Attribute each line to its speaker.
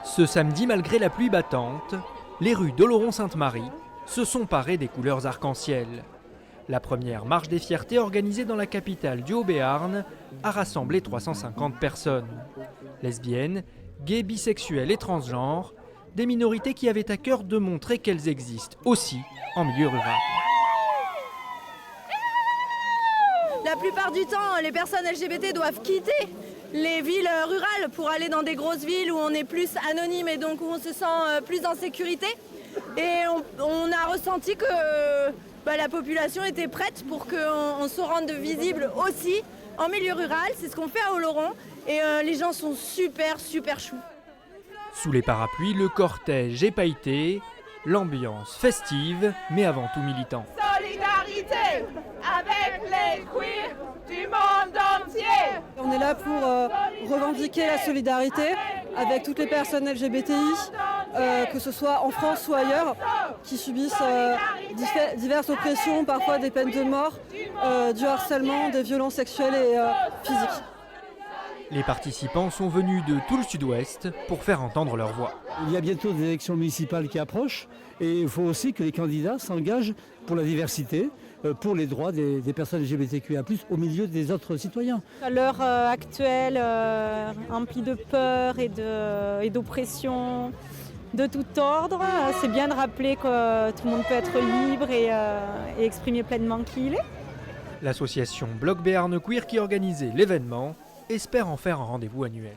Speaker 1: Ce samedi, malgré la pluie battante, les rues d'Oloron-Sainte-Marie se sont parées des couleurs arc-en-ciel. La première marche des fiertés organisée dans la capitale du Haut-Béarn a rassemblé 350 personnes. Lesbiennes, gays, bisexuels et transgenres, des minorités qui avaient à cœur de montrer qu'elles existent aussi en milieu rural.
Speaker 2: La plupart du temps, les personnes LGBT doivent quitter les villes rurales pour aller dans des grosses villes où on est plus anonyme et donc où on se sent plus en sécurité. Et on a ressenti que la population était prête pour qu'on se rende visible aussi en milieu rural. C'est ce qu'on fait à Oloron et les gens sont super choux.
Speaker 1: Sous les parapluies, le cortège est pailleté, l'ambiance festive, mais avant tout militante.
Speaker 3: Solidarité avec les queers du monde entier.
Speaker 4: On est là pour revendiquer la solidarité avec toutes les personnes LGBTI, que ce soit en France ou ailleurs, qui subissent diverses oppressions, parfois des peines de mort, du harcèlement, des violences sexuelles et physiques.
Speaker 1: Les participants sont venus de tout le sud-ouest pour faire entendre leur voix.
Speaker 5: Il y a bientôt des élections municipales qui approchent et il faut aussi que les candidats s'engagent pour la diversité, pour les droits des personnes LGBTQIA+, au milieu des autres citoyens.
Speaker 6: À l'heure actuelle, remplie de peur et d'oppression de tout ordre, c'est bien de rappeler que tout le monde peut être libre et exprimer pleinement qui il est.
Speaker 1: L'association Bloc Béarn Queer qui organisait l'événement espère en faire un rendez-vous annuel.